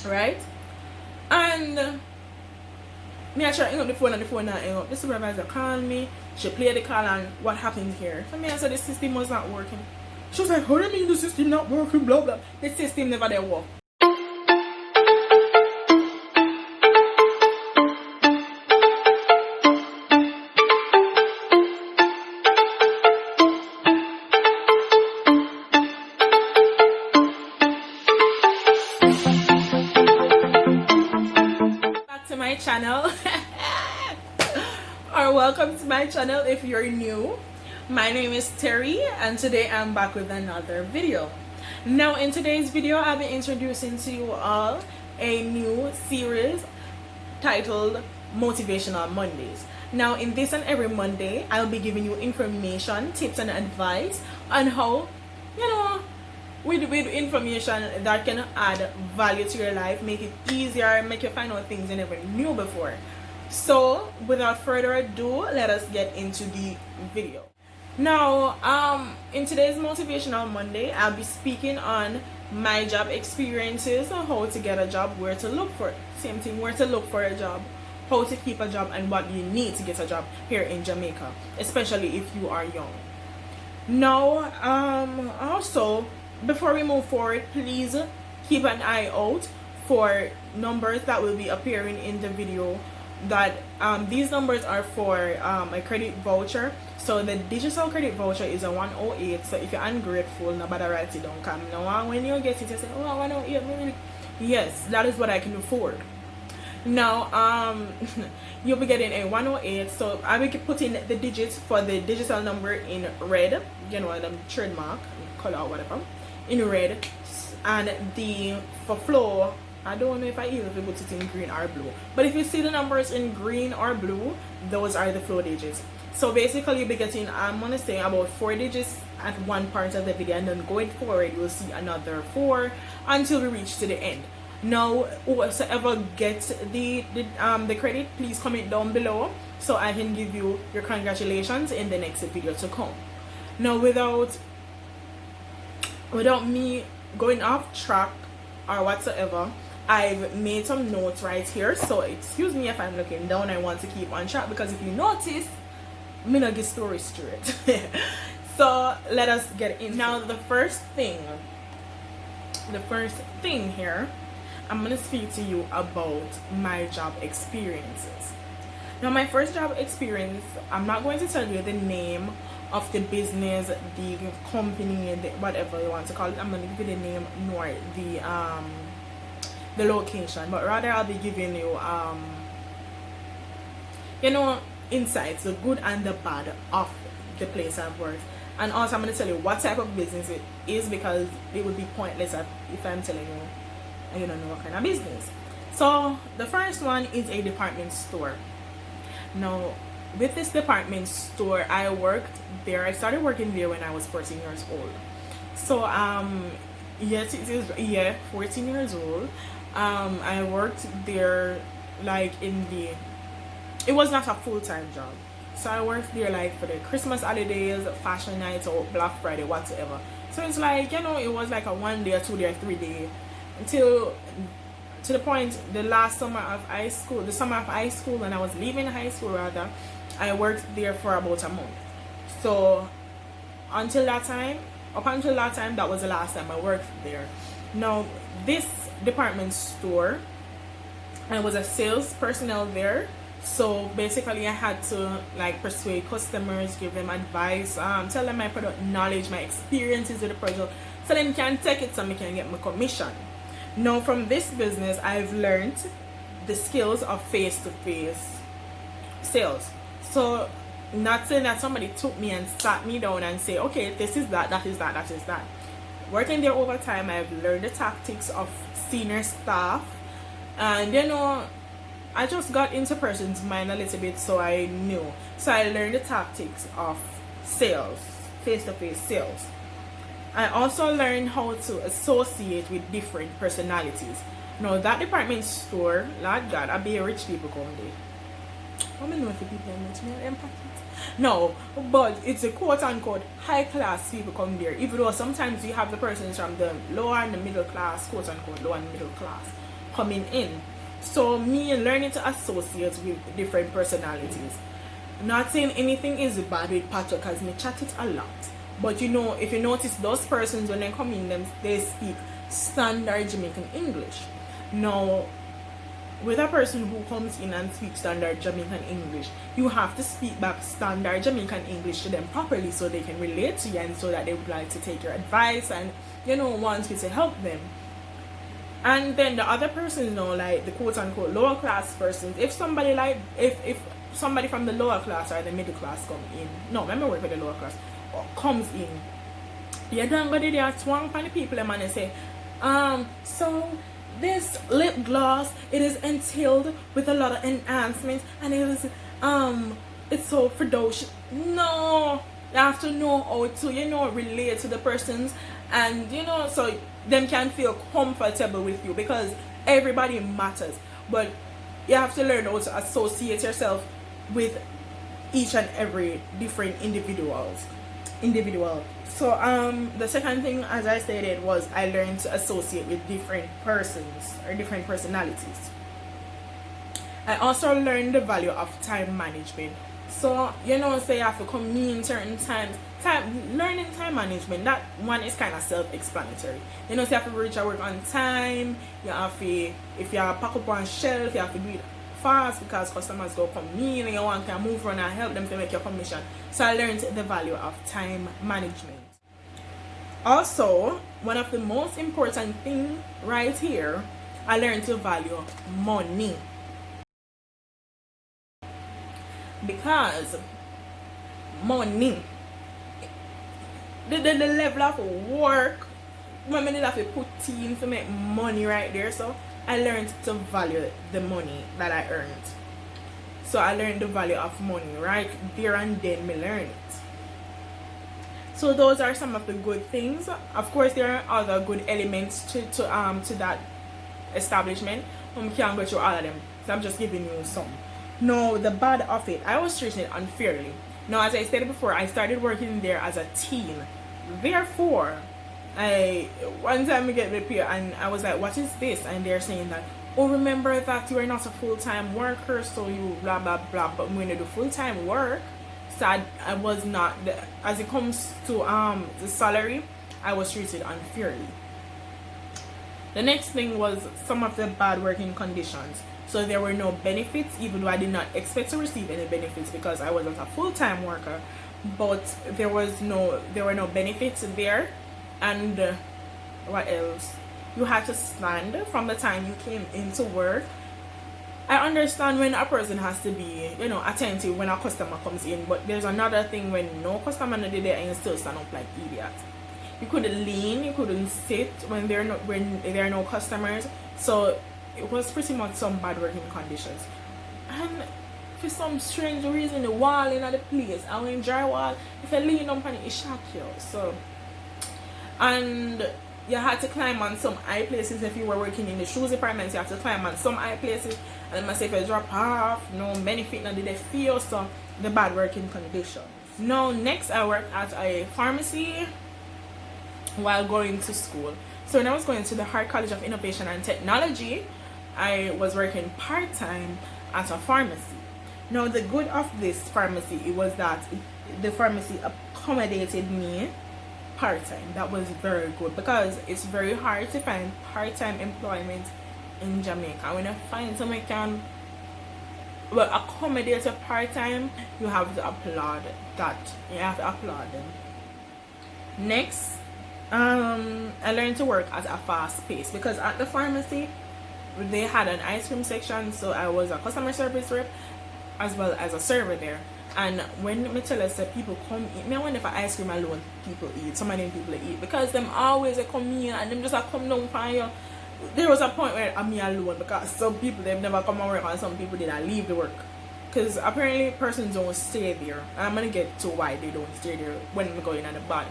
right? And me I try to hang up the phone and the phone not hang up. The supervisor called me, she played the call and what happened here? So me I said the system was not working. She was like, how do you mean the system not working, blah blah. The system never there work. My channel or welcome to my channel if you're new. My name is Terry and today I'm back with another video. Now in today's video I'll be introducing to you all a new series titled Motivational Mondays. Now in this and every Monday I'll be giving you information, tips and advice on how, you know, with information that can add value to your life, make it easier, make you find out things you never knew before. So without further ado, let us get into the video. Now in today's Motivational Monday I'll be speaking on my job experiences, how to get a job, where to look for it. Same thing, where to look for a job, how to keep a job, and what you need to get a job here in Jamaica, especially if you are young. Now also, before we move forward, please keep an eye out for numbers that will be appearing in the video. That these numbers are for a credit voucher. So the digital credit voucher is a 108. So if you're ungrateful, nobody write it down. Come now, when you get it, you say, oh, 108. Yes, that is what I can afford. Now you'll be getting a 108. So I will keep putting the digits for the digital number in red, you know, the trademark color or whatever, in red, and the for flow, I don't know if I even put it in green or blue, but if you see the numbers in green or blue, those are the flow digits. So basically you'll be getting, I'm gonna say, about 4 digits at one part of the video, and then going forward you'll see another 4 until we reach to the end. Now whoever gets the credit, please comment down below so I can give you your congratulations in the next video to come. Now without me going off track or whatsoever, I've made some notes right here, so excuse me if I'm looking down. I want to keep on track because if you notice, me not get story straight. So let us get in. Now the first thing here, I'm gonna speak to you about my job experiences. Now my first job experience, I'm not going to tell you the name of the business, the company, whatever you want to call it. I'm going to give you the name nor the location, but rather I'll be giving you you know, insights, the good and the bad of the place I've worked. And also I'm going to tell you what type of business it is, because it would be pointless if I'm telling you and you don't know what kind of business. So the first one is a department store. Now with this department store, I worked there. I started working there when I was 14 years old. So yes, it is, yeah, 14 years old. I worked there like it was not a full-time job. So I worked there like for the Christmas holidays, fashion nights, or Black Friday, whatsoever. So it's like, you know, it was like a 1 day, 2 day, 3 day, until to the point the summer of high school, when I was leaving high school rather, I worked there for about a month. So up until that time, that was the last time I worked there. Now this department store, I was a sales personnel there. So basically I had to like persuade customers, give them advice, tell them my product knowledge, my experiences with the product, so they can take it so I can get my commission. Now from this business I've learned the skills of face-to-face sales. So not saying that somebody took me and sat me down and say, okay, this is that is that. Working there over time, I've learned the tactics of senior staff, and you know, I just got into person's mind a little bit, so I knew. So I learned the tactics of sales, face-to-face sales. I also learned how to associate with different personalities. Now that department store, Lord God, I be rich people come there. I don't know if the people are much more empathy. No, but it's a quote-unquote high-class people come there. Even though sometimes you have the persons from the lower and the middle class, quote-unquote lower and middle class, coming in. So me learning to associate with different personalities. Not saying anything is bad with Patrick, because me chat it a lot. But you know, if you notice, those persons when they come in, they speak standard Jamaican English. Now, with a person who comes in and speaks standard Jamaican English, you have to speak back standard Jamaican English to them properly so they can relate to you and so that they would like to take your advice and, you know, want you to help them. And then the other persons, you know, like the quote-unquote lower class persons, if somebody like, if somebody from the lower class or the middle class come in, no, let me work with the lower class, comes in, you don't go there twang for the people and they say, so this lip gloss, it is entailed with a lot of enhancements and it is, it's so ferocious. No, you have to know how to, you know, relate to the persons and, you know, so them can feel comfortable with you because everybody matters. But you have to learn how to associate yourself with each and every different individual. So the second thing, as I stated, was I learned to associate with different persons or different personalities. I also learned the value of time management. So, you know, say you have to come in certain times. Learning time management, that one is kind of self-explanatory. You know, so you have to reach your work on time. You have to, if you pack up on shelf, you have to do it fast because customers go come in and you want to move around and help them to make your commission. So I learned the value of time management. Also, one of the most important things right here, I learned to value money. Because money, the level of work when I need have to put in to make money right there, so I learned to value the money that I earned. So I learned the value of money right there and then me learn it. So those are some of the good things. Of course, there are other good elements to that establishment. We can't go through all of them, so I'm just giving you some. No, the bad of it, I was treated unfairly. Now, as I stated before, I started working there as a teen. Therefore, one time we get the peer and I was like, what is this? And they're saying that, oh, remember that you are not a full-time worker, so you blah, blah, blah. But when you do full-time work, so I was not, as it comes to the salary, I was treated unfairly. The next thing was some of the bad working conditions. So there were no benefits, even though I did not expect to receive any benefits because I wasn't a full-time worker. But there were no benefits there. And what else? You had to stand from the time you came into work. I understand when a person has to be, you know, attentive when a customer comes in, but there's another thing when no customer is there and you still stand up like idiot. You couldn't lean, you couldn't sit when there are no customers. So it was pretty much some bad working conditions. And for some strange reason, the wall in the place, I went drywall, if I lean up on it, it shock you. So, and you had to climb on some high places. If you were working in the shoes department, you have to climb on some high places. And myself, if you drop off, no benefit, no did they feel, so the bad working conditions. Now, next I worked at a pharmacy while going to school. So when I was going to the Hart College of Innovation and Technology, I was working part-time at a pharmacy. Now, the good of this pharmacy, it was that the pharmacy accommodated me part-time. That was very good because it's very hard to find part-time employment in Jamaica. When you find someone can accommodate a part-time, you have to applaud that. You have to applaud them. Next, I learned to work at a fast pace because at the pharmacy they had an ice cream section, so I was a customer service rep as well as a server there. And when me tell us that people come eat, me I wonder if ice cream alone people eat, some of them people eat, because them always come in and them just come down for you. There was a point where I'm me alone because some people they've never come and work and some people didn't leave the work. Because apparently persons don't stay there. I'm gonna get to why they don't stay there when I'm going at the bad.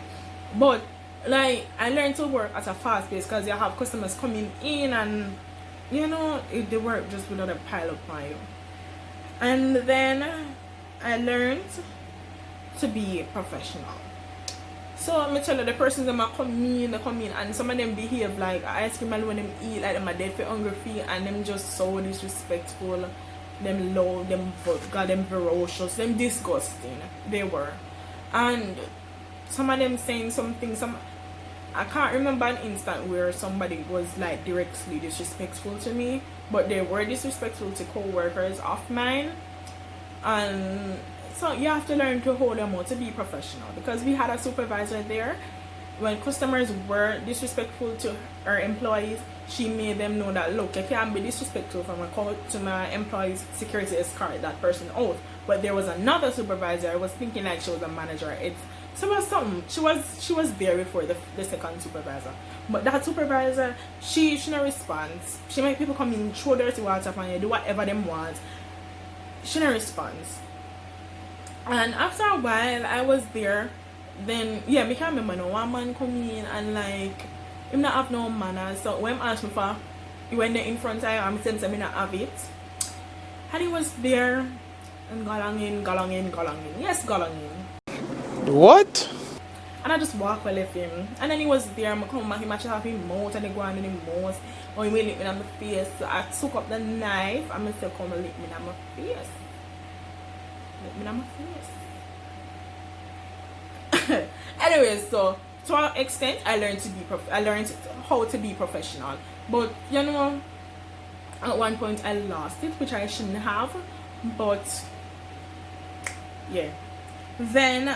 But like I learned to work at a fast pace because you have customers coming in and you know the work just without a pile up on you. And then I learned to be professional. So I'm tell you, the persons that come in, and some of them behave like ice cream and when them eat like them are dead for hungry feet, and them just so disrespectful, them low, them got them ferocious, them disgusting. They were. And some of them saying something, I can't remember an instant where somebody was like directly disrespectful to me, but they were disrespectful to co-workers of mine. And so you have to learn to hold them out, to be professional, because we had a supervisor there. When customers were disrespectful to her employees, she made them know that, look, you can't be disrespectful from a call to my employees' security escort that person out. But there was another supervisor. I was thinking like she was a manager. Something. She was there before the second supervisor. But that supervisor, she no response. She make people come in, throw dirty water upon you, do whatever them want. She no response. And after a while, I was there. Then yeah, me can't remember no one man come in and like him not have no manners. So when him asked me for he went there in front of him, I'm saying me not have it. And he was there and galong in. Yes, galong in. What? And I just walk well left him. And then he was there, I come back, he match have his mouth and he go on in his mouth. Or he will lick me on my face. So I took up the knife and I said, come and lick me on my face. Lick me on my face. Anyway, so to an extent I learned how to be professional. But you know, at one point I lost it, which I shouldn't have. But yeah. Then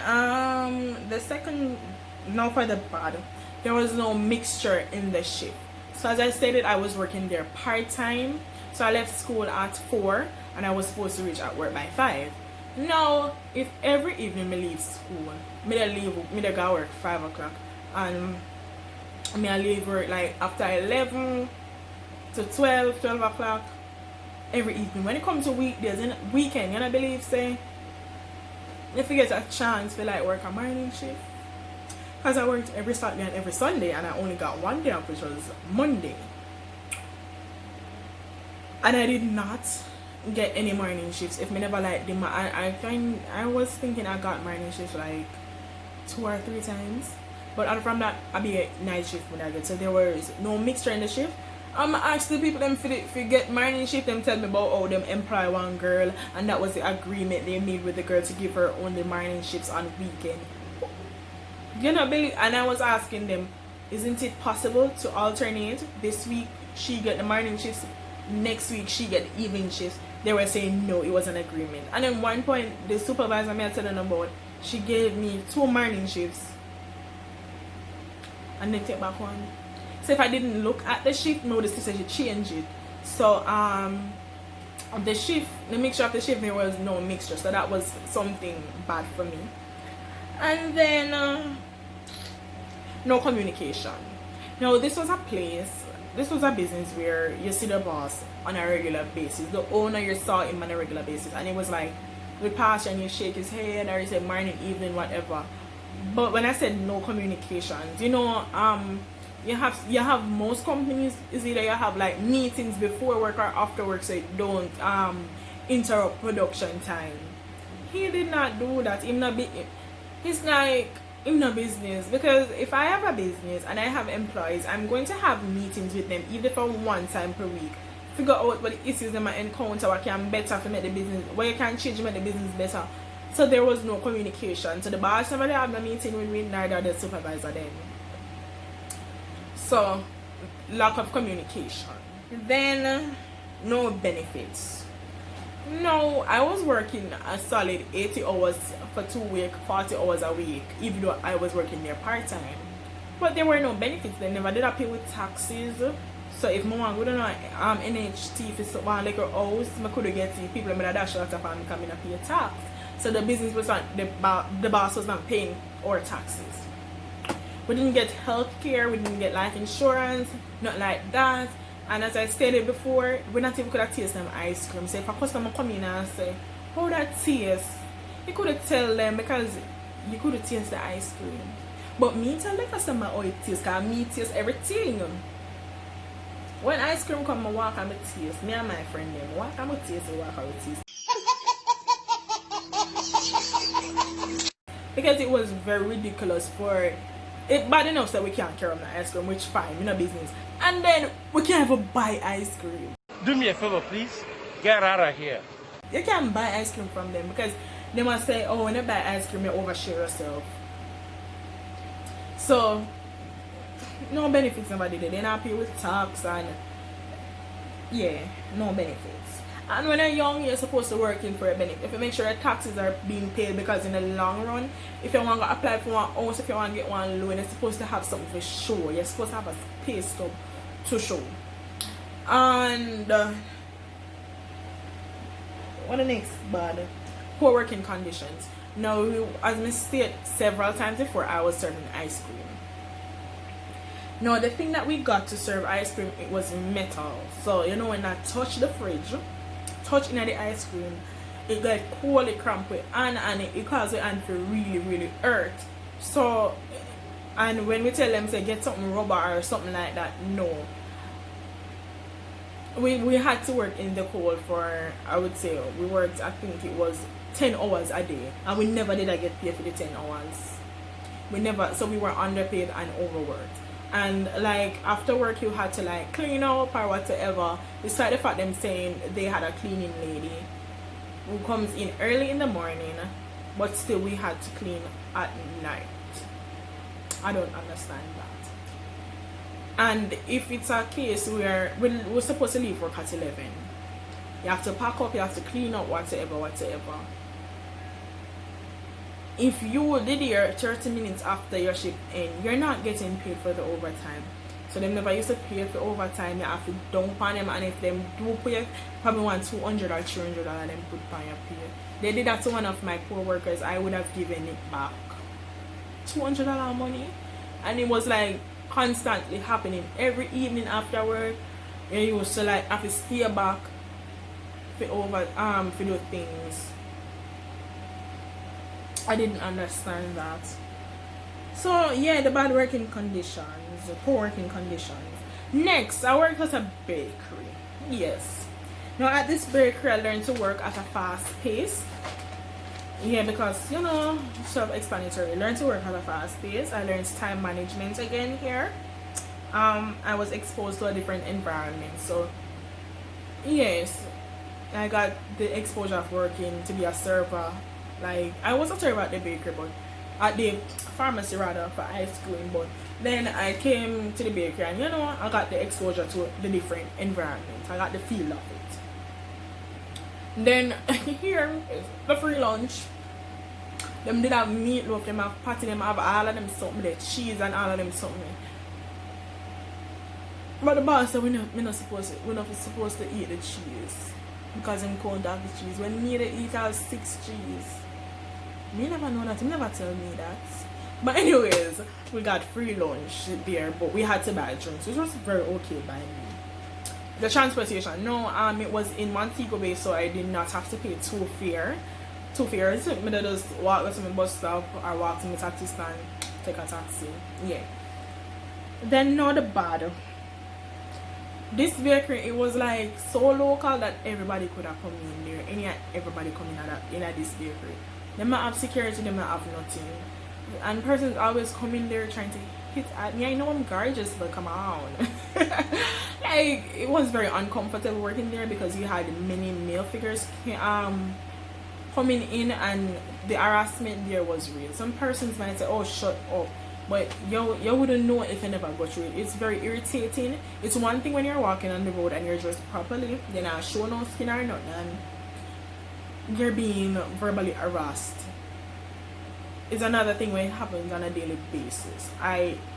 the second, now for the bad, there was no mixture in the shift. So as I stated, I was working there part-time. So I left school at 4 and I was supposed to reach at work by 5. Now if every evening me leave school, me go work 5 o'clock, and me I leave work like after 11 to 12 o'clock every evening. When it comes to weekdays and weekend, you know, believe say if you get a chance to like work a morning shift, because I worked every Saturday and every Sunday and I only got one day off, which was Monday, and I did not get any morning shifts. If me never like them, I was thinking I got morning shifts like 2 or 3 times, but from that I be a night shift when I get. So there was no mixture in the shift. Ask the people them if get morning shift, them tell me about how them employ one girl and that was the agreement they made with the girl to give her only morning shifts on weekend. You know, and I was asking them, isn't it possible to alternate? This week she get the morning shifts, next week she get the evening shifts. They were saying no, it was an agreement. And then one point the supervisor me I telling them about, she gave me 2 morning shifts and then take back one. So if I didn't look at the shift, notice she said she changed it. So the shift, the mixture of the shift, there was no mixture. So that was something bad for me. And then no communication. Now this was a business where you see the boss on a regular basis. The owner, you saw him on a regular basis, and it was like we pass and you shake his head or you say morning, evening, whatever. But when I said no communications, you know, you have most companies is either you have like meetings before work or after work, so it don't interrupt production time. He did not do that. He's like in no business, because if I have a business and I have employees, I'm going to have meetings with them either for 1 time per week, figure out what the issues they might encounter, what can better to make the business, what you can change to make the business better. So there was no communication. So the boss never had a meeting with me, neither the supervisor then. So lack of communication. Then no benefits. No, I was working a solid 80 hours for 2 weeks, 40 hours a week, even though I was working there part-time. But there were no benefits. They never did I pay with taxes. So if I want to go to NHT for someone like a house, I could get the people that dash out of and come in and pay a tax. So the business was not, the boss was not paying our taxes. We didn't get health care, we didn't get life insurance, not like that. And as I stated before, we not even could have tasted them ice cream. So if a customer come in and say, how that taste? You could have tell them, because you could have tasted the ice cream. But me tell the customer how it tastes, because me taste everything. When ice cream come, I walk and I taste. Me and my friend them walk and I taste, I walk and I taste. because it was very ridiculous for it. Bad enough that we can't carry on the ice cream, which fine, in a business, and then we can't even buy ice cream. Do me a favor, please. Get out of here. You can't buy ice cream from them because they must say, oh, when you buy ice cream, you overshare yourself. So no benefits nobody did. They not pay with tax and yeah, no benefits. And when you're young, you're supposed to work in for a benefit. If you make sure your taxes are being paid, because in the long run, if you want to apply for one house, if you want to get one loan, you're supposed to have something to show. You're supposed to have a pay stub to show. And what the next bad? Poor working conditions. Now, as I stated several times before, I was serving ice cream. Now, the thing that we got to serve ice cream, it was metal. So, you know, when I touch the fridge, touch in the ice cream, it got poorly cramped with and it caused the hand to really, really hurt. So, and when we tell them, say, get something rubber or something like that, no. We had to work in the cold for, I would say, we worked, I think it was 10 hours a day. And we never did get paid for the 10 hours. We never, so we were underpaid and overworked. And like after work you had to like clean up or whatever. Despite the fact them saying they had a cleaning lady who comes in early in the morning, but still we had to clean at night. I don't understand that. And if it's a case where we're supposed to leave work at 11, you have to pack up, you have to clean up, whatever. If you did here 30 minutes after your shift end, you're not getting paid for the overtime. So them never used to pay for overtime. You have to dump on them, and if them do pay, probably want $200 or $300 them put on your pay. They did that to one of my co-workers. I would have given it back. $200 money, and it was like constantly happening every evening after work. You used to like have to stay back for those things. I didn't understand that. So yeah, the bad working conditions, the poor working conditions. Next, I worked at a bakery. Yes. Now at this bakery, I learned to work at a fast pace. Yeah, because you know, self-explanatory. I learned to work at a fast pace. I learned time management again here. I was exposed to a different environment. So yes, I got the exposure of working to be a server. Like I was a server at the bakery, but at the pharmacy rather, for ice cream. But then I came to the bakery, and you know, I got the exposure to the different environment. I got the feel of it. Then here is the free lunch. Them did have meatloaf, them have patty, them have all of them something, the cheese and all of them something. But the boss said we're not supposed to eat the cheese because I'm count have the cheese. When me to eat all 6 cheese. Me never know that. He never tell me that. But anyways, we got free lunch there, but we had to buy drinks, which was very okay by me. The transportation, no, it was in Montego Bay, so I did not have to pay 2 fares. I just walk to my bus stop or walk to my taxi stand, take a taxi. Yeah. Then now the bad. This bakery, it was like so local that everybody could have come in there. Everybody come in this bakery. They might have security, they might have nothing. And persons always come in there trying to hit at me. I know I'm gorgeous, but come on. Like, it was very uncomfortable working there because you had many male figures coming in, and the harassment there was real. Some persons might say, oh, shut up. But you wouldn't know if you never go through it. It's very irritating. It's one thing when you're walking on the road and you're dressed properly, you're not showing no skin or nothing, and you're being verbally harassed. It's another thing when it happens on a daily basis.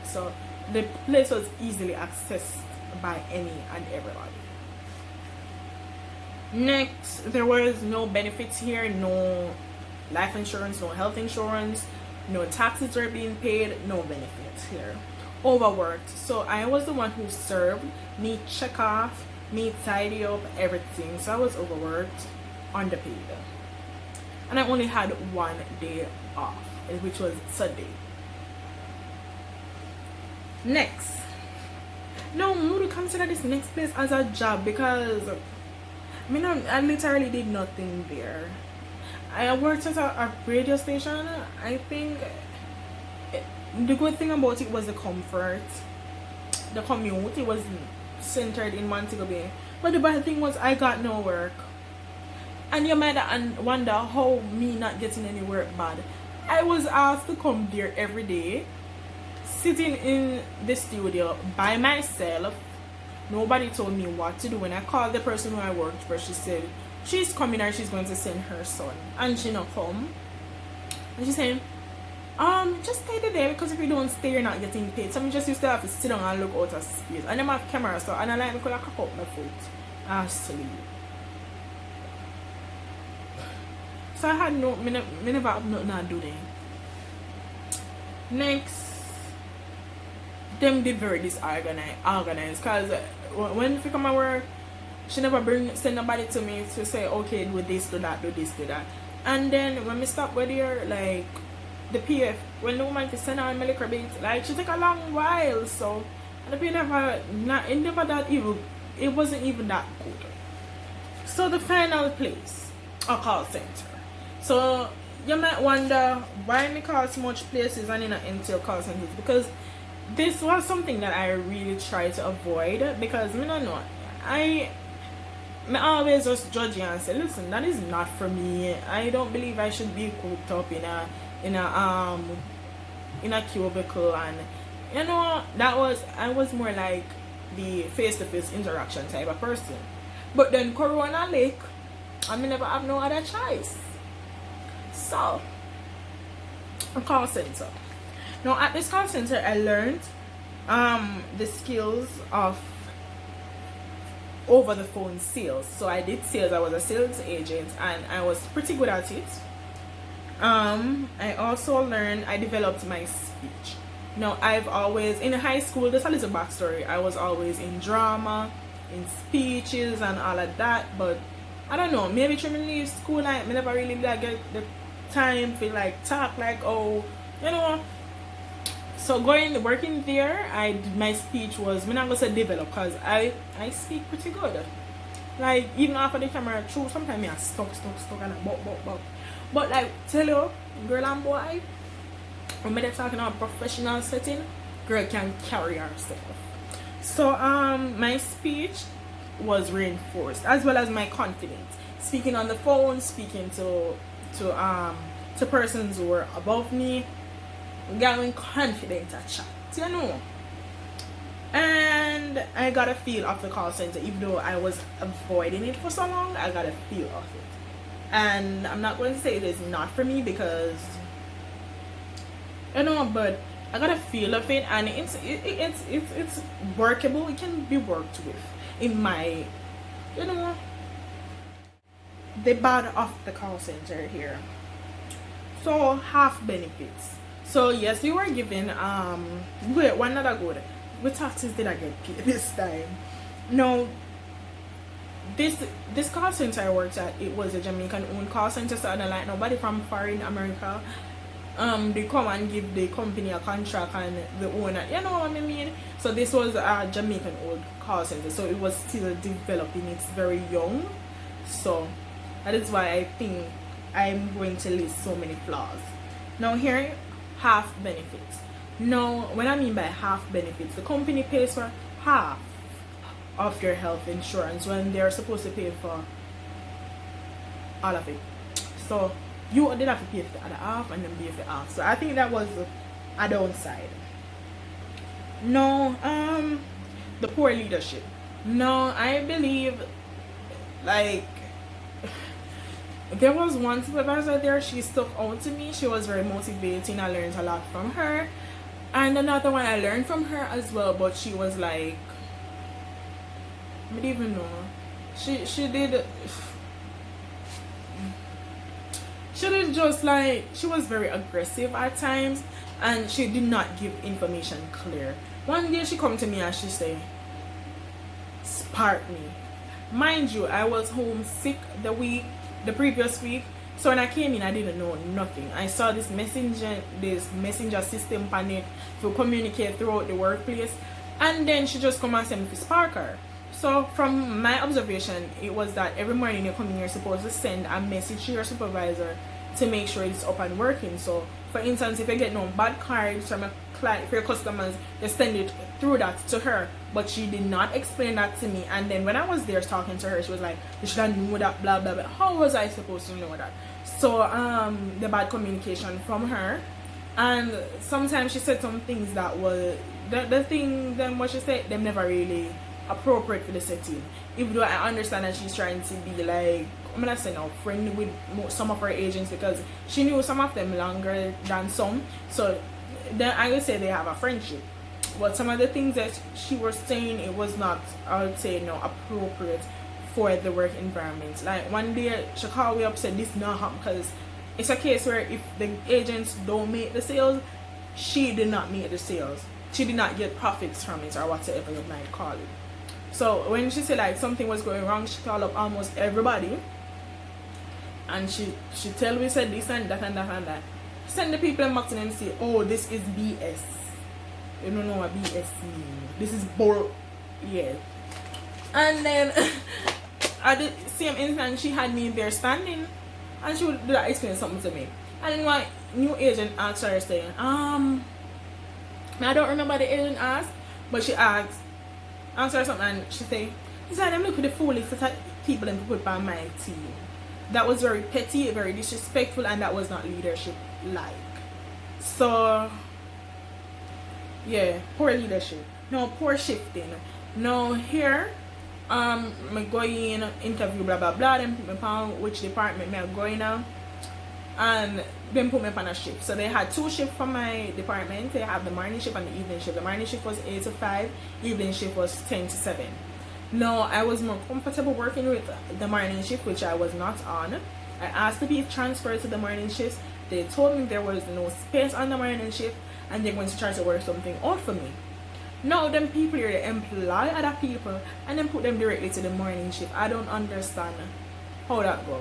So the place was easily accessed by any and everybody. Next, there was no benefits here, no life insurance, no health insurance, no taxes were being paid, no benefits here. Overworked. So I was the one who served, me check off, me tidy up, everything. So I was overworked, underpaid. And I only had 1 day off, which was Sunday. Next. Now, I would consider this next place as a job because I literally did nothing there. I worked at a radio station. I think the good thing about it was the comfort, the commute. It was centered in Montego Bay. But the bad thing was I got no work. And you might wonder how me not getting any work bad. I was asked to come there every day, sitting in the studio by myself. Nobody told me what to do. When I called the person who I worked for, she said she's coming or she's going to send her son. And she not come. And she's saying, just stay there, because if you don't stay, you're not getting paid. So I just used to have to sit down and look out of space. And then I have camera, so and I like me could cock up my foot. I sleep. So I had me never have nothing to do there. Next, them did very disorganized, because when she come to work, she never send nobody to me to say, okay, do this, do that, do this, do that. And then when we stop with her, like the PF, when the woman send her my liquor bit, like she take a long while. So and the PF never that even, it wasn't even that good. So the final place, a call center. So you might wonder why me call so much places and in an NTL call centers, because this was something that I really try to avoid, because me don't know, I always just judge you and say, listen, that is not for me. I don't believe I should be cooped up in a cubicle. And you know, I was more like the face-to-face interaction type of person. But then Corona Lake, I never have no other choice. So, a call center. Now at this call center, I learned the skills of over the phone sales. So I did sales. I was a sales agent and I was pretty good at it. I also learned, I developed my speech. Now I've always, in high school, there's a little backstory, I was always in drama, in speeches and all of that, but I don't know, maybe trying to leave school, I never really like get the time to like talk like, oh, you know. So working there, my speech was, I'm not gonna say develop, because I speak pretty good. Like even after the camera through, sometimes I stuck and I buck. But like tell you, girl and boy, when they're talking about professional setting, girl can carry herself. So my speech was reinforced, as well as my confidence. Speaking on the phone, speaking to persons who were above me, getting confident at chat, you know. And I got a feel of the call center, even though I was avoiding it for so long. I got a feel of it, and I'm not going to say it is not for me, because you know, but I got a feel of it, and it's workable. It can be worked with in my, you know. The bad of the call center here. So half benefits. So yes, we were given wait, one other good. What taxes did I get paid this time? No, this call center I worked at, it was a Jamaican owned call center, so I don't like nobody from foreign America. They come and give the company a contract and the owner, you know what I mean? So this was a Jamaican owned call center, so it was still developing, it's very young. So that is why I think I'm going to list so many flaws. Now here, half benefits. Now, when I mean by half benefits, the company pays for half of your health insurance when they're supposed to pay for all of it. So you did have to pay for the other half and then pay for half. So I think that was a downside. No, the poor leadership. No, I believe like there was one supervisor there, she stuck out to me. She was very motivating. I learned a lot from her. And another one I learned from her as well, but she was like, I don't even know. She did just like, she was very aggressive at times, and she did not give information clear. One day she come to me and she say, spark me. Mind you, I was home sick the previous week, so when I came in I didn't know nothing. I saw this messenger system panic to communicate throughout the workplace, and then she just come and send me to spark her. So from my observation, it was that every morning you come in, you're supposed to send a message to your supervisor to make sure it's up and working. So for instance, if you get no bad cards from a client, for your customers, you send it through that to her. But she did not explain that to me. And then when I was there talking to her, she was like, you should have known that, blah blah blah. How was I supposed to know that? So the bad communication from her. And sometimes she said some things that were the thing them what she said, them never really appropriate for the setting. Even though I understand that she's trying to be like, I'm gonna say now, friendly with some of her agents, because she knew some of them longer than some. So then I would say they have a friendship. But some of the things that she was saying, it was not, I would say, no, appropriate for the work environment. Like one day she called me up, said this not happen, because it's a case where if the agents don't make the sales, she did not make the sales. She did not get profits from it, or whatever you might call it. So when she said like something was going wrong, she called up almost everybody, and she tell me said this and that and that and that. Send the people back to them and say, oh, this is BS. You don't know what BS means. This is bull. Yeah. And then at the same instant, she had me there standing, and she would explain something to me. And then my new agent asked her saying, I don't remember the agent asked, but she asked her something, and she said, "Is that them look at the foolish people and put by my team." That was very petty, very disrespectful, and that was not leadership like. So yeah, poor leadership. No, poor shifting. No, here me going interview blah blah blah, then put me on which department me are going now, and then put me up on a shift. So they had two shifts for my department. They have the morning shift and the evening shift. The morning shift was 8 to 5, evening shift was 10 to 7. No, I was more comfortable working with the morning shift, which I was not on. I asked to be transferred to the morning shift. They told me there was no space on the morning shift, and they're going to try to work something out for me. No, them people here, they employ other people and then put them directly to the morning shift. I don't understand how that go.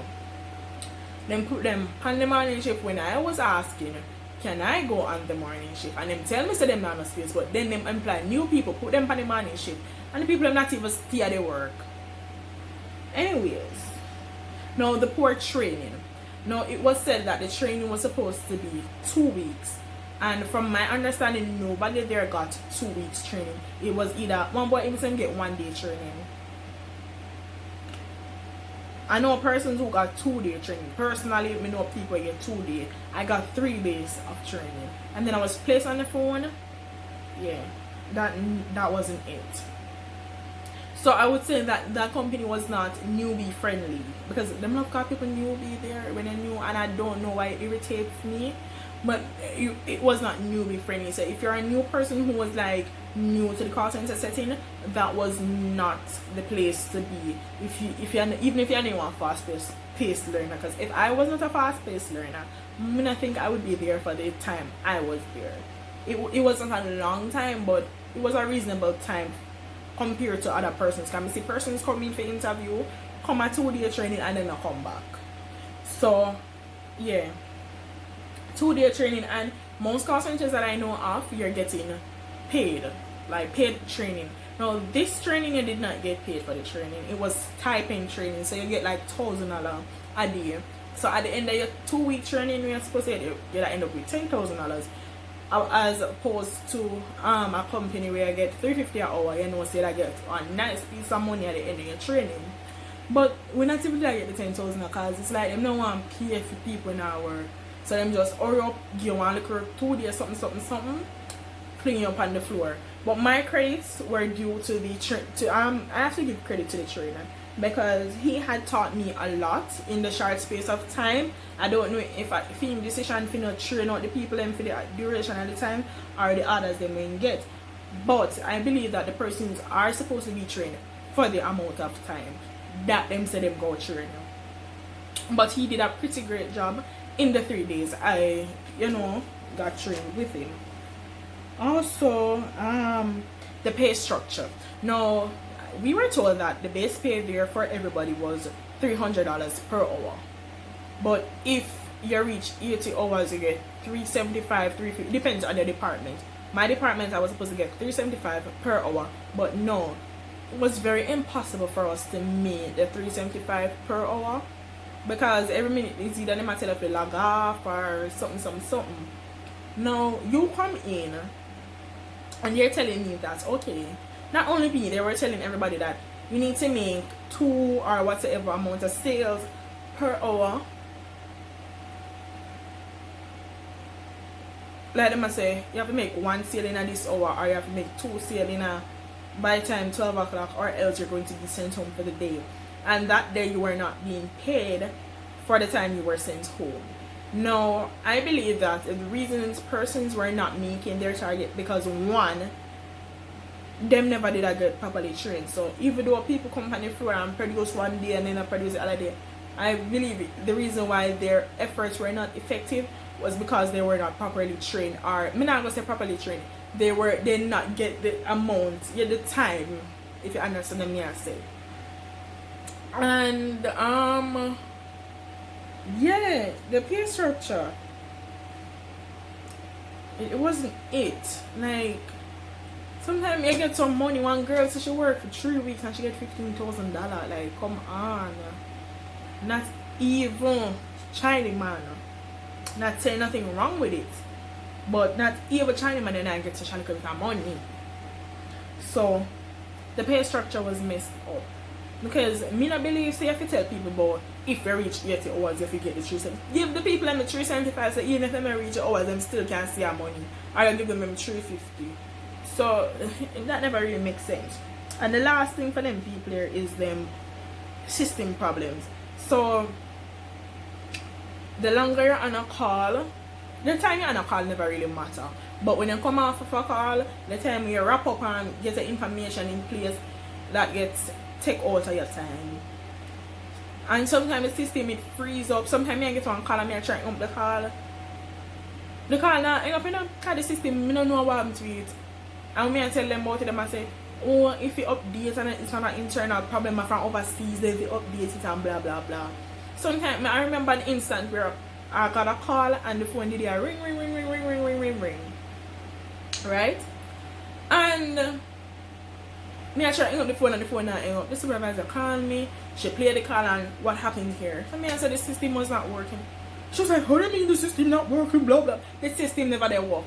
Then put them on the morning shift when I was asking, can I go on the morning shift? And them tell me so them not no space, but then them employ new people, put them on the morning shift, and the people are not even stay at their work. Anyways, now the poor training. Now it was said that the training was supposed to be 2 weeks. And from my understanding, nobody there got 2 weeks training. It was either one boy even get 1 day training. I know persons who got 2 day training. Personally, I know people get 2 days. I got 3 days of training. And then I was placed on the phone. Yeah, that wasn't it. So I would say that that company was not newbie friendly, because them not got people newbie there when they're new, and I don't know why it irritates me. But it was not newbie friendly. So if you're a new person who was like new to the call center setting, that was not the place to be. Even if you're not a fast-paced learner, because if I was not a fast-paced learner, I think I would be there for the time I was there. It wasn't a long time, but it was a reasonable time compared to other persons. Can I see persons coming for interview, come at 2 day training, and then not come back. So yeah, 2 day training, and most call centers that I know of, you're getting paid, like paid training. Now this training, you did not get paid for the training. It was typing training, so you get like $1,000 a day. So at the end of your 2 week training, you're supposed to get end up with $10,000, as opposed to a company where you get $350 an hour. You know, say that get a nice piece of money at the end of your training. But we're not even gonna get the $10,000, because it's like them don't want to pay for people in our work. So them just hurry up, give one little 2 days something, clean up on the floor. But my credits were due to the I have to give credit to the trainer, because he had taught me a lot in the short space of time. I don't know if he decision to not train out the people and for the duration of the time, or the others they may get. But I believe that the persons are supposed to be trained for the amount of time that them said them go train. But he did a pretty great job. In the 3 days I got trained with him. Also the pay structure. Now we were told that the base pay there for everybody was $300 per hour, but if you reach 80 hours you get $375, $350, depends on the department. My department I was supposed to get $375 per hour, but no, it was very impossible for us to meet the 375 per hour, because every minute is either them tell us to log off or something. Now you come in and they're telling me that, okay, not only me, they were telling everybody that you need to make 2 or whatever amount of sales per hour. Like them say, you have to make 1 sale in this hour, or you have to make 2 sales in by time 12 o'clock, or else you're going to be sent home for the day. And that day you were not being paid for the time you were sent home. Now, I believe that the reasons persons were not making their target because, one, them never did get properly trained. So even though people come on the floor and produce one day and then produce the other day, I believe the reason why their efforts were not effective was because they were not properly trained. Or I'm not gonna say properly trained. They did not get the amount, the time, if you understand what I say. And yeah, the pay structure, it wasn't it. Like, sometimes you get some money. One girl said she worked for 3 weeks and she get $15,000. Like, come on. Not even China man. Not saying nothing wrong with it, but not even China man and I get to China with money. So the pay structure was messed up. Because me not believe, say, if you tell people about if you reach 80 hours, if you get the 375, give the people them the 375, so even if they reach hours, them still can't see our money. Or you give them 350. So that never really makes sense. And the last thing for them people here is them system problems. So the longer you're on a call, the time you're on a call never really matter. But when you come off of a call, the time you wrap up and get the information in place, that gets take out of your time. And sometimes the system it frees up. Sometimes I get one call and I try up the call. The call now, I because the system, I don't know what happened to it. And when I tell them about it, I say, oh, if you update and it's not an internal problem from overseas, then if you update it and blah blah blah. Sometimes I remember an instant where I got a call and the phone did a ring. Right? And me I try to hang up the phone and the phone not hang up. The supervisor called me, she played the call and what happened here? So me I said the system was not working. She was like, how do you mean the system not working? Blah blah. The system never did work.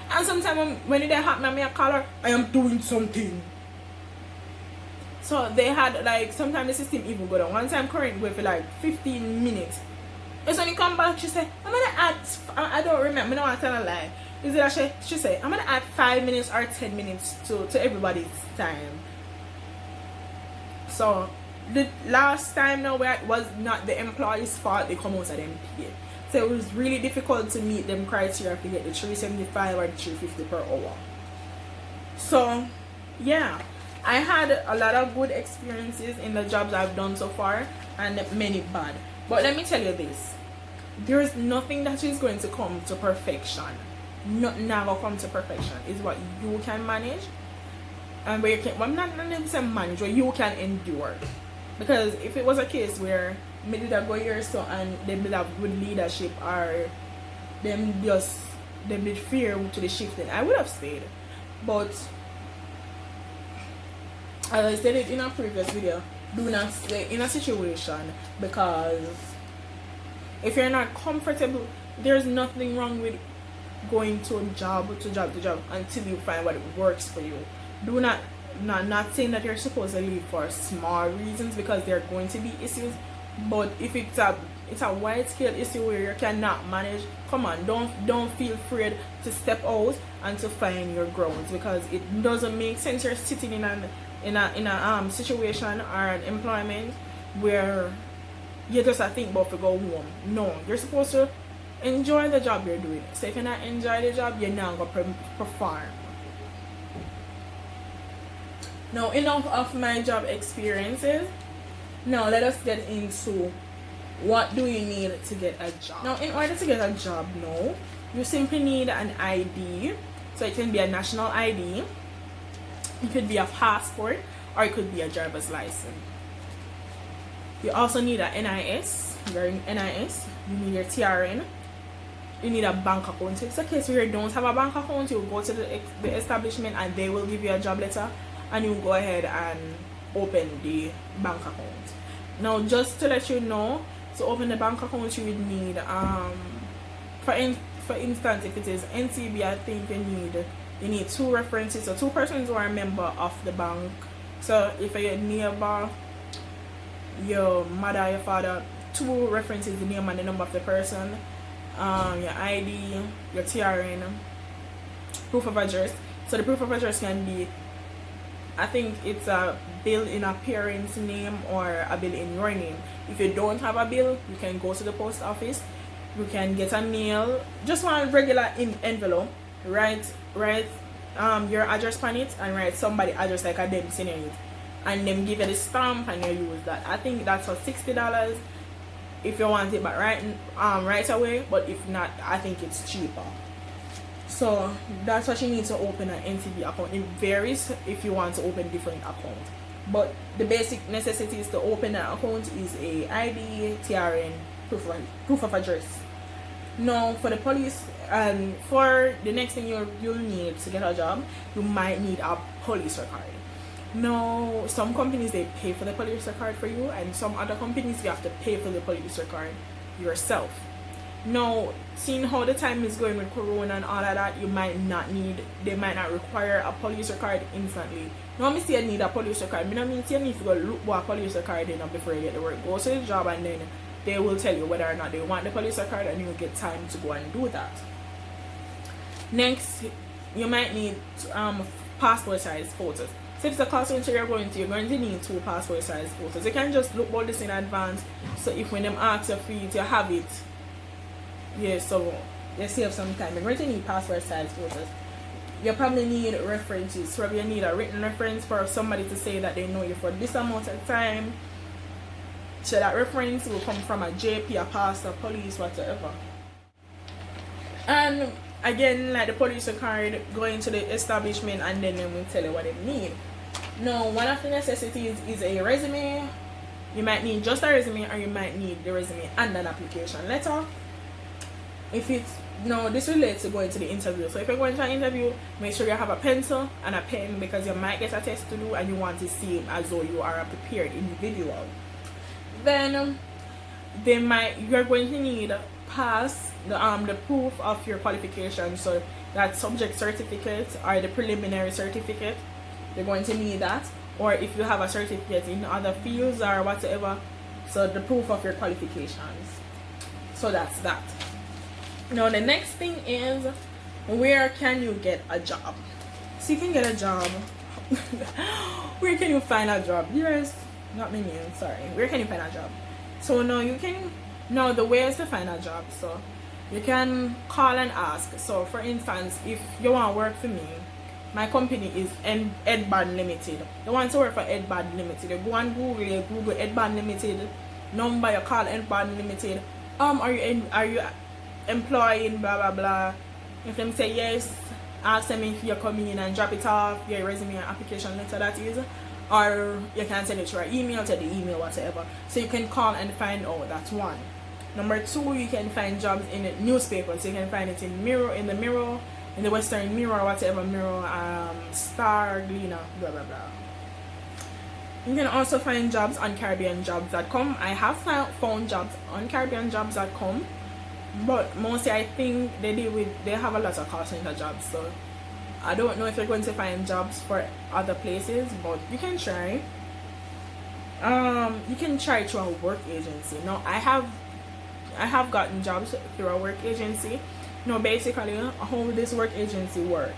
And sometimes when it happen, I call her, I am doing something. So they had like, sometimes the system even go down. One time current went for like 15 minutes. And so when you come back, she said, I'm gonna add, I don't remember, I don't want to tell a lie. Is it that she said, I'm gonna add 5 minutes or 10 minutes to everybody's time. So the last time now where it was not the employee's fault, they come out of them pay. So it was really difficult to meet them criteria to get the 375 or the 350 per hour. So yeah, I had a lot of good experiences in the jobs I've done so far and many bad. But let me tell you this, there is nothing that is going to come to perfection. Nothing never come to perfection. Is what you can manage and where you can, well, I'm not saying manage, where you can endure. Because if it was a case where me did go here so and they did have good leadership or them did fear to the shifting, I would have stayed. But as I said it in a previous video, do not stay in a situation, because if you're not comfortable, there's nothing wrong with going to job until you find what works for you. Do not saying that you're supposed to leave for small reasons, because there are going to be issues. But if it's a wide scale issue where you cannot manage, come on, don't feel afraid to step out and to find your grounds, because it doesn't make sense you're sitting in a situation or an employment where you just think about to go home. No, you're supposed to enjoy the job you're doing. So if you not enjoy the job, you're not gonna perform. Now, enough of my job experiences. Now let us get into what do you need to get a job. Now, in order to get a job now, you simply need an ID. So it can be a national ID, it could be a passport, or it could be a driver's license. You also need a NIS. You're in NIS. You need your TRN. You need a bank account. If it's a case where you don't have a bank account, you go to the establishment and they will give you a job letter. and you go ahead and open the bank account. Now, just to let you know, to open the bank account, you would need for instance, if it is NCB, I think you need 2 references, so 2 persons who are a member of the bank. So if your neighbor, your mother, your father, 2 references, the name and the number of the person, your ID, your TRN, proof of address. So the proof of address can be, I think it's a bill in a parent's name or a bill in your name. If you don't have a bill, you can go to the post office. You can get a mail, just one regular envelope, write your address on it and write somebody address like a them sending it, and then give it a stamp and you use that. I think that's for $60 if you want it, but right away. But if not, I think it's cheaper. So that's what you need to open an NCB account. It varies if you want to open different accounts, but the basic necessities to open an account is a ID, TRN, proof of address. Now, for the police, and for the next thing you'll need to get a job, you might need a police record. Now, some companies, they pay for the police record for you, and some other companies, you have to pay for the police record yourself. Now, seeing how the time is going with Corona and all of that, they might not require a police record instantly. Now, me say you need a police record. I mean, you need to go look for a police record before you get to work. Go to the job, and then they will tell you whether or not they want the police record, and you will get time to go and do that. Next, you might need passport size photos. So if it's a call center you're going to need 2 passport size photos. You can just look all this in advance, so if when them ask you for it, you have it. Yeah, so you save some time. You're going to need passport size photos. You probably need references. Probably you need a written reference for somebody to say that they know you for this amount of time. So that reference will come from a JP, a pastor, police, whatever. And again, like the police card, go into the establishment and then they will tell you what they need. Now, one of the necessities is a resume. You might need just a resume, or you might need the resume and an application letter. If it's, this relates to going to the interview. So if you're going to an interview, make sure you have a pencil and a pen, because you might get a test to do and you want to seem as though you are a prepared individual. Then you're going to need the proof of your qualification, so that subject certificate or the preliminary certificate. You're going to need that, or if you have a certificate in other fields or whatever, so the proof of your qualifications. So that's that. Now the next thing is, where can you get a job? So you can get a job. Where can you find a job? Yes, not me, sorry. Where can you find a job? So now the ways to find a job. So you can call and ask. So for instance, if you want to work for me, my company is Edband Limited. You want to work for Edband Limited, you go on Google, you Google Edband Limited number, you call Edband Limited. Are you employing blah blah blah? If them say yes, ask them if you're coming in and drop it off, your resume and application letter, that is. Or you can send it to our email, to the email, whatever. So you can call and find out. That's one. Number 2, you can find jobs in the newspapers. So you can find it in the Mirror, in the Western Mirror, whatever Mirror, Star, Gleaner, blah blah blah. You can also find jobs on CaribbeanJobs.com. I have found jobs on CaribbeanJobs.com, but mostly I think they have a lot of call center jobs. So I don't know if you're going to find jobs for other places, but you can try. You can try through a work agency. Now I have gotten jobs through a work agency. Now basically how this work agency works,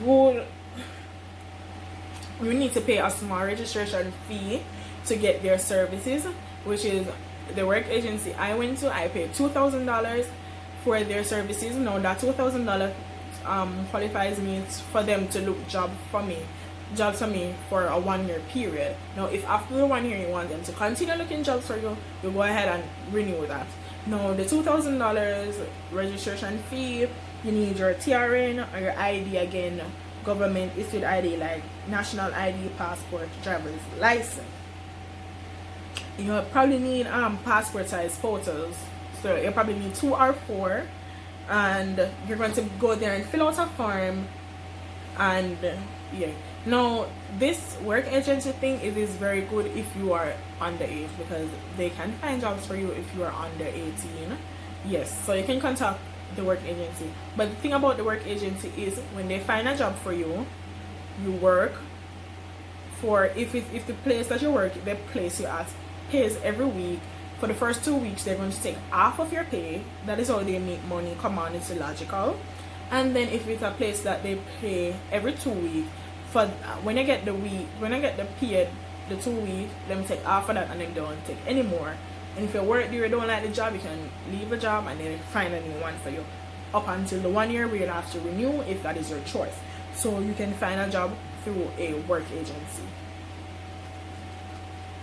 you need to pay a small registration fee to get their services, which is the work agency I went to. I paid $2,000 for their services. Now that $2,000 qualifies me for them to look jobs for me for a 1-year period. Now if after the 1 year you want them to continue looking jobs for you, you go ahead and renew that. Now the $2,000 registration fee, you need your TRN or your ID, again government issued ID like national ID, passport, driver's license. You probably need passport size photos, so you probably need 2 or 4. And you're going to go there and fill out a form, and Yeah. Now, this work agency thing, it is very good if you are underage, because they can find jobs for you if you are under 18. Yes, so you can contact the work agency. But the thing about the work agency is when they find a job for you, you work for, if the place that you work, the place you at pays every week. For the first 2 weeks, they're going to take half of your pay. That is how they make money. Come on, it's illogical. And then if it's a place that they pay every 2 weeks, for when I get the period, the 2 weeks, them take half of that and then don't take any more. And if you work there, you don't like the job, you can leave the job and then find a new one for you up until the 1 year where you'll have to renew, if that is your choice. So you can find a job through a work agency.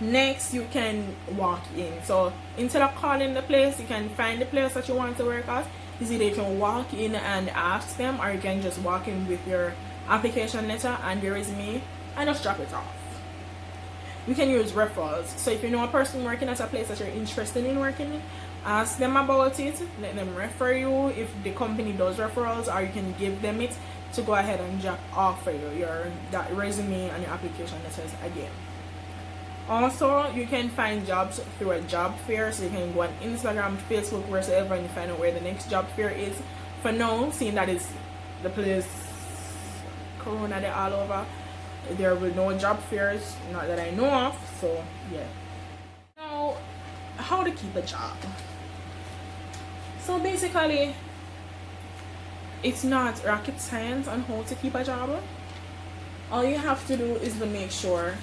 Next, you can walk in. So instead of calling the place, you can find the place that you want to work at. Is either you can walk in and ask them, or you can just walk in with your application letter and your resume and just drop it off. You can use referrals. So if you know a person working at a place that you're interested in working in, ask them about it, let them refer you if the company does referrals, or you can give them it to go ahead and drop off for you that resume and your application letters again. Also, you can find jobs through a job fair. So you can go on Instagram, Facebook, wherever, and you find out where the next job fair is. For now, seeing that is the place Corona, they're all over, there will no job fairs, not that I know of. So yeah. Now, how to keep a job. So basically, it's not rocket science on how to keep a job. All you have to do is to make sure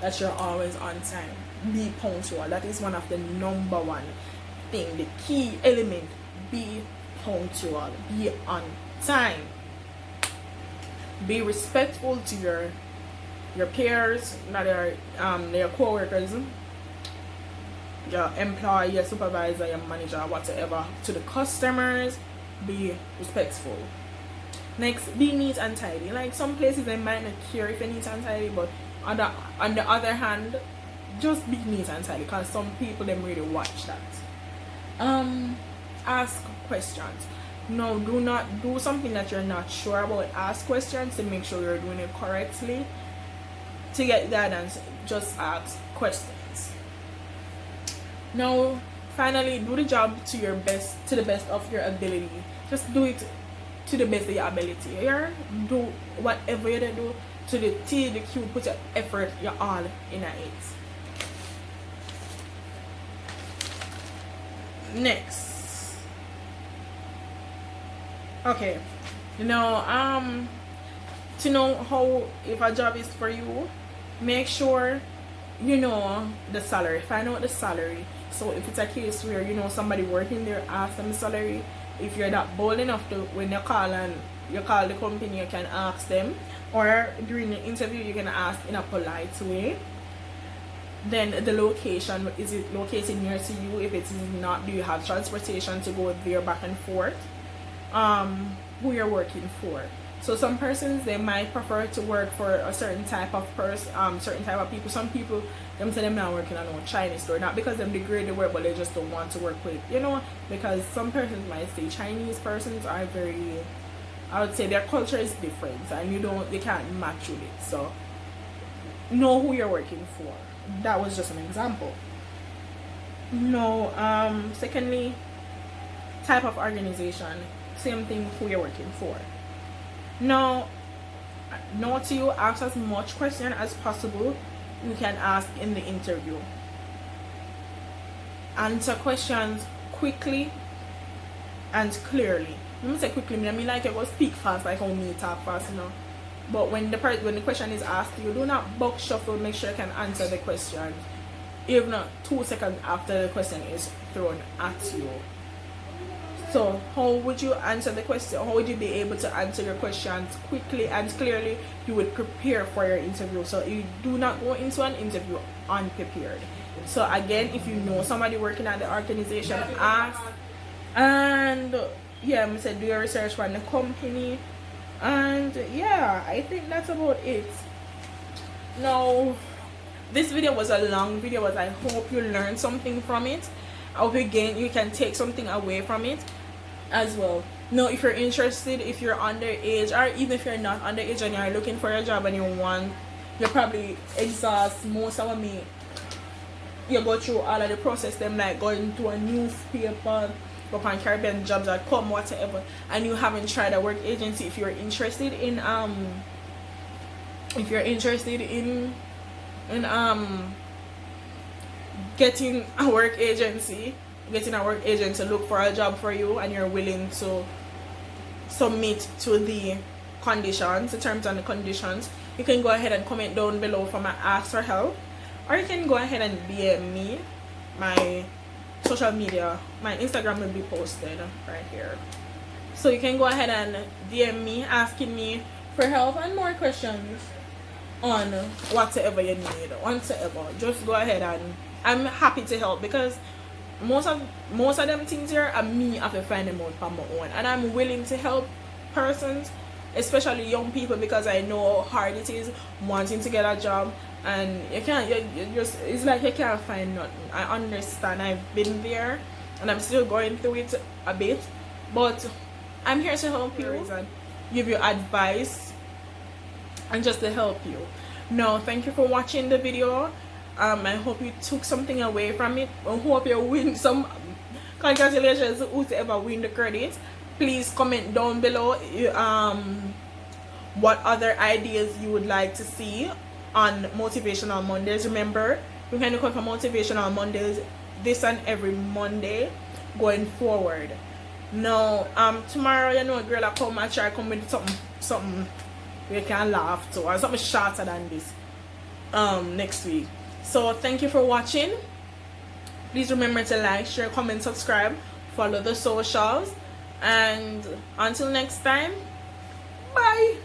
that you're always on time. Be punctual. That is one of the number one thing, the key element. Be punctual. Be on time. Be respectful to your peers, not your co-workers, your employee, your supervisor, your manager, whatever. To the customers, be respectful. Next, be neat and tidy. Like some places they might not care if you're neat and tidy, but on the other hand, just be neat and tidy, because some people them really watch that. Ask questions. No, do not do something that you're not sure about. Ask questions to make sure you're doing it correctly. To get guidance, just ask questions. Now, finally, do the job to the best of your ability. Just do it to the best of your ability. Here, do whatever you do to the T, the Q, put your effort, your all in it. Next. Okay. To know how, if a job is for you, make sure you know the salary. Find out the salary. So if it's a case where you know somebody working there, ask them the salary. If you're that bold enough to, when you call the company, you can ask them, or during the interview you can ask in a polite way. Then the location, is it located near to you? If it is not, do you have transportation to go there back and forth? Who you're working for. So some persons, they might prefer to work for a certain type of certain type of people. Some people, them say them not working at no Chinese store, not because them degrade the work, but they just don't want to work with, because some persons might say Chinese persons are very, I would say their culture is different, and you can't match with it. So know who you're working for. That was just an example. Secondly, type of organization. Same thing, who you're working for. Now, note to you, ask as much question as possible you can ask in the interview. Answer questions quickly and clearly. Let me say quickly, I mean like you go speak fast, like how me talk fast, But when the question is asked, you do not buck shuffle. Make sure you can answer the question, even not 2 seconds after the question is thrown at you. So how would you answer the question? How would you be able to answer your questions quickly and clearly? You would prepare for your interview. So you do not go into an interview unprepared. So again, if you know somebody working at the organization, ask. And yeah, I said do your research on the company. And yeah, I think that's about it. Now, this video was a long video, but I hope you learned something from it. I hope again you can take something away from it as well. Now, if you're interested, if you're underage, or even if you're not underage and you're looking for a job and you're probably exhaust most of me. You go through all of the process, them like going to a newspaper, go on Caribbean jobs.com, whatever, and you haven't tried a work agency. If you're interested in getting a work agency to look for a job for you, and you're willing to submit to the conditions, the terms and the conditions, you can go ahead and comment down below for my ask for help, or you can go ahead and DM me. My social media, my Instagram will be posted right here, so you can go ahead and DM me asking me for help and more questions on whatever you need, whatsoever. Just go ahead, and I'm happy to help, because most of them things here are me have to find them out on my own, and I'm willing to help persons, especially young people, because I know how hard it is wanting to get a job, and you just, it's like you can't find nothing. I understand, I've been there and I'm still going through it a bit, but I'm here to help you and give you advice and just to help you. Now, thank you for watching the video. I hope you took something away from it. I hope you win some. Congratulations to whoever win the credit. Please comment down below what other ideas you would like to see on Motivational Mondays. Remember, we can look for Motivational Mondays this and every Monday going forward. Now, tomorrow, you know, a girl I come with something we can laugh to, or something shorter than this next week. So thank you for watching. Please remember to like, share, comment, subscribe, follow the socials, and until next time, bye.